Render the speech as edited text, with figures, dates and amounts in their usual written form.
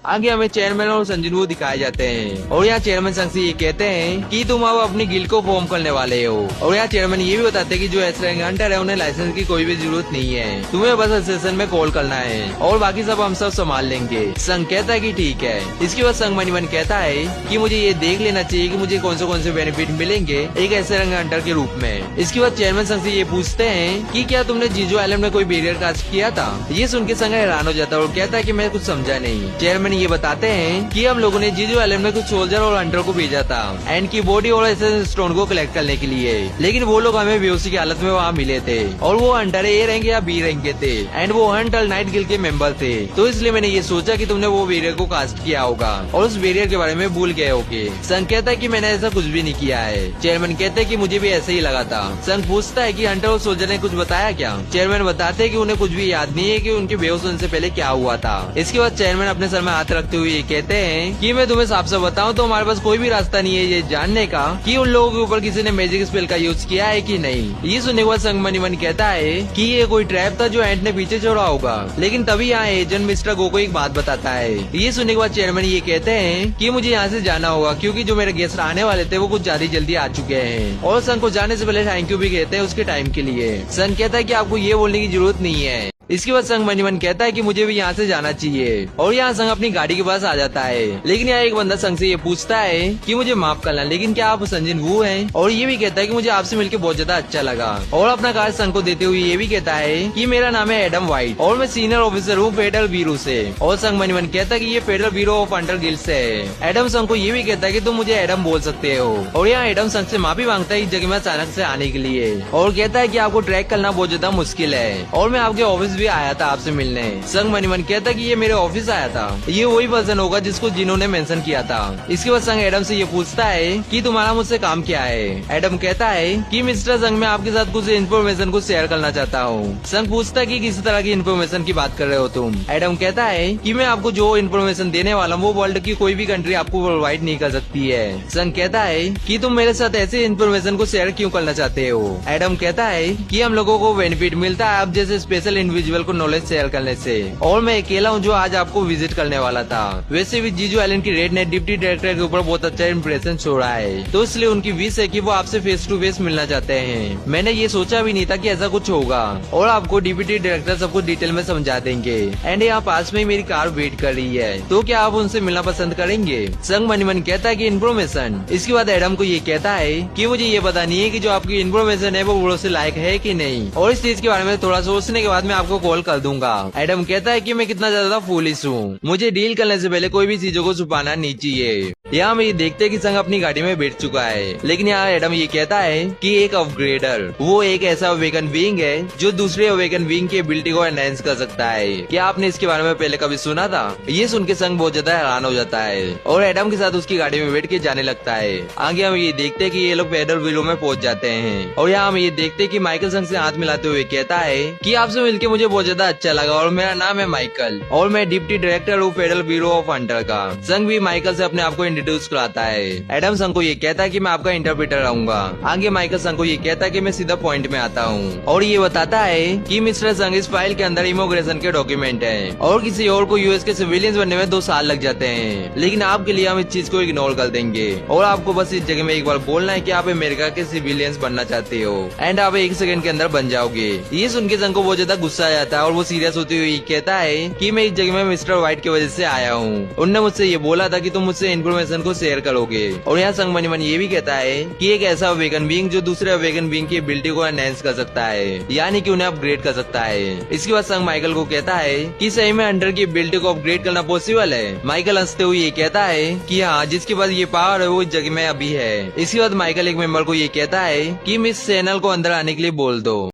आगे हमें चेयरमैन और संजीव दिखाए जाते हैं और यहाँ चेयरमैन संग से ये कहते हैं कि तुम अब अपनी गिल्ड को फॉर्म करने वाले हो। और यहाँ चेयरमैन ये भी बताते हैं कि जो एस रैंक हंटर है उन्हें लाइसेंस की कोई भी जरूरत नहीं है, तुम्हें बस एसोसिएशन में कॉल करना है और बाकी सब हम सब संभाल लेंगे। संघ कहता है कि ठीक है। इसके बाद संघ मनी मन कहता है कि मुझे ये देख लेना चाहिए कि मुझे कौन से बेनिफिट मिलेंगे एक ऐसे रंग हंटर के रूप में। इसके बाद चेयरमैन संघ से ये पूछते हैं कि क्या तुमने जीजो आइलैंड में कोई बैरियर कास्ट किया था। ये सुन के संघ हैरान हो जाता है और कहता है कि मैं कुछ समझा नहीं। चेयरमैन ये बताते हैं कि हम लोगों ने जीजो आइलैंड में कुछ सोल्जर और हंटर को भेजा था एंड की बॉडी और ऐसे स्टोन को कलेक्ट करने के लिए, लेकिन वो लोग हमें बेहोशी की हालत में वहाँ मिले थे और वो हंटर ए रैंक या बी रैंक के थे एंड वो हंटर नाइट गिल्ड के मेंबर थे। तो इसलिए मैंने ये सोचा कि तुमने वो बैरियर को कास्ट किया होगा और उस बैरियर के बारे में भूल गए होगे। संघ कहता है कि मैंने ऐसा कुछ भी नहीं किया है। चेयरमैन कहते हैं कि मुझे भी ऐसे ही लगा था। संघ पूछता है कि हंटर और सोल्जर ने कुछ बताया क्या। चेयरमैन बताते हैं कि उन्हें कुछ भी याद नहीं है कि उनके बेहोश होने से पहले क्या हुआ था। इसके बाद चेयरमैन अपने सर में हाथ रखते हुए ये कहते हैं कि मैं तुम्हें साफ साफ बताऊं तो हमारे पास कोई भी रास्ता नहीं है ये जानने का कि उन लोगों के ऊपर किसी ने मैजिक स्पेल का यूज किया है कि नहीं। ये सुनने के बाद संघ मनी मन कहता है कि ये कोई ट्रैप था जो एंट ने पीछे छोड़ा होगा, लेकिन तभी यहाँ एजेंट मिस्टर गो को एक बात बताता है। ये सुनने के बाद चेयरमैन ये कहते हैं कि मुझे यहाँ से जाना होगा क्योंकि जो मेरे गेस्ट आने वाले थे वो कुछ ज्यादा जल्दी आ चुके हैं और संघ को जाने से पहले थैंक यू भी कहते हैं उसके टाइम के लिए। संघ कहता है कि आपको ये बोलने की जरूरत नहीं है। इसके बाद संघ मनी मन कहता है कि मुझे भी यहाँ से जाना चाहिए और यहाँ संघ अपनी गाड़ी के पास आ जाता है। लेकिन यहाँ एक बंदा संघ से ये पूछता है कि मुझे माफ करना, लेकिन क्या आप संजन वू हैं? और ये भी कहता है कि मुझे आपसे मिलकर बहुत ज्यादा अच्छा लगा और अपना कार्ड संघ को देते हुए ये भी कहता है कि मेरा नाम है एडम व्हाइट और मैं सीनियर ऑफिसर हूँ फेडरल ब्यूरो से। और संघ मनी मन कहता है कि ये federal bureau of Hunter guild से है। एडम संघ को ये भी कहता है कि तुम मुझे एडम बोल सकते हो और यहाँ एडम संघ से माफी मांगता है इस जगह में अचानक से आने के लिए और कहता है कि आपको ट्रैक करना बहुत ज्यादा मुश्किल है और मैं आपके ऑफिस भी आया था आपसे मिलने। संघ मनी मन कहता है कि ये मेरे ऑफिस आया था, ये वही पर्सन होगा जिसको जिन्होंने मेंशन किया था। इसके बाद संघ एडम से ये पूछता है कि तुम्हारा मुझसे काम क्या है। एडम कहता है कि मिस्टर संघ मैं आपके साथ कुछ इन्फॉर्मेशन को शेयर करना चाहता हूँ। संघ पूछता है कि किस तरह की इन्फॉर्मेशन की बात कर रहे हो तुम। एडम कहता है कि मैं आपको जो इन्फॉर्मेशन देने वाला हूँ वो वर्ल्ड की कोई भी कंट्री आपको प्रोवाइड नहीं कर सकती है। संघ कहता है कि तुम मेरे साथ ऐसे इन्फॉर्मेशन को शेयर क्यों करना चाहते हो। एडम कहता है कि हम लोगों को बेनिफिट मिलता है आप जैसे स्पेशल इंडिविजुअल को नॉलेज शेयर करने से और मैं अकेला हूँ जो आज आपको विजिट करने वाला था। वैसे भी जीजू आइलैंड की रेड ने डिप्टी डायरेक्टर के ऊपर बहुत अच्छा इंप्रेशन छोड़ा है तो इसलिए उनकी विश है कि वो आपसे फेस टू फेस मिलना चाहते हैं। मैंने ये सोचा भी नहीं था कि ऐसा कुछ होगा और आपको डिप्टी डायरेक्टर सब कुछ डिटेल में समझा देंगे एंड यहाँ पास में मेरी कार वेट कर रही है तो क्या आप उनसे मिलना पसंद करेंगे। संघ मनी मन कहता है कि इन्फॉर्मेशन। इसके बाद एडम को ये कहता है कि मुझे ये पता नहीं है कि जो आपकी इन्फॉर्मेशन है वो भरोसे लायक है कि नहीं और इस चीज के बारे में थोड़ा सोचने के बाद मैं आपको कॉल कर दूंगा। एडम कहता है कि मैं कितना ज्यादा फूलिश हूँ, मुझे डील करने से पहले कोई भी चीजों को छुपाना नहीं चाहिए। यहाँ हम ये देखते हैं कि संघ अपनी गाड़ी में बैठ चुका है, लेकिन यहाँ एडम ये कहता है कि एक अपग्रेडर वो एक ऐसा अवेकन बीइंग है जो दूसरे अवेकन बीइंग की एबिलिटी को एनहांस कर सकता है। क्या आपने इसके बारे में पहले कभी सुना था। ये सुन के संघ बहुत ज्यादा हैरान हो जाता है और एडम के साथ उसकी गाड़ी में बैठ के जाने लगता है। आगे हम ये देखते हैं कि ये लोग फेडरल ब्यूरो में पहुंच जाते हैं और यहाँ हम ये देखते हैं कि माइकल संघ से हाथ मिलाते हुए कहता है कि आपसे मिलकर मुझे बहुत ज्यादा अच्छा लगा और मेरा नाम है माइकल और मैं डिप्टी डायरेक्टर हूँ फेडरल ब्यूरो ऑफ हंटर का। संघ भी माइकल से अपने आप को इंट्रोड्यूस कराता है। एडम संघ को ये कहता है कि मैं आपका इंटरप्रेटर रहूंगा। आगे माइकल संघ को ये कहता है कि मैं सीधा पॉइंट में आता हूँ और ये बताता है कि मिस्टर संघ इस फाइल के अंदर इमिग्रेशन के डॉक्यूमेंट है और किसी और को यूएस के सिविलियंस बनने में 2 साल लग जाते हैं, लेकिन आपके लिए हम इस चीज को इग्नोर कर देंगे और आपको बस इस जगह में एक बार बोलना है कि आप अमेरिका के सिविलियंस बनना चाहते हो एंड आप 1 सेकंड के अंदर बन जाओगे। ये सुन के संघ को बहुत ज्यादा गुस्सा आ जाता है और वो सीरियस होते हुए कहता है कि मैं इस जगह में मिस्टर व्हाइट की वजह से आया हूँ। उनने मुझसे ये बोला था कि तुम मुझसे इन्फॉर्मेशन को शेयर करोगे और यहाँ संघ मनी मन ये भी कहता है कि एक ऐसा अवेकन बीइंग जो दूसरे अवेकन बीइंग की एबिलिटी को एनहांस कर सकता है, यानी कि उन्हें अपग्रेड कर सकता है। इसके बाद संघ माइकल को कहता है कि सही में हंटर की एबिलिटी को अपग्रेड करना पॉसिबल है। माइकल हंसते हुए ये कहता है कि हाँ, जिसके पास ये पावर है वो इस जगह में अभी है। इसके बाद माइकल एक मेंबर को ये कहता है कि मिस सेनल को अंदर आने के लिए बोल दो।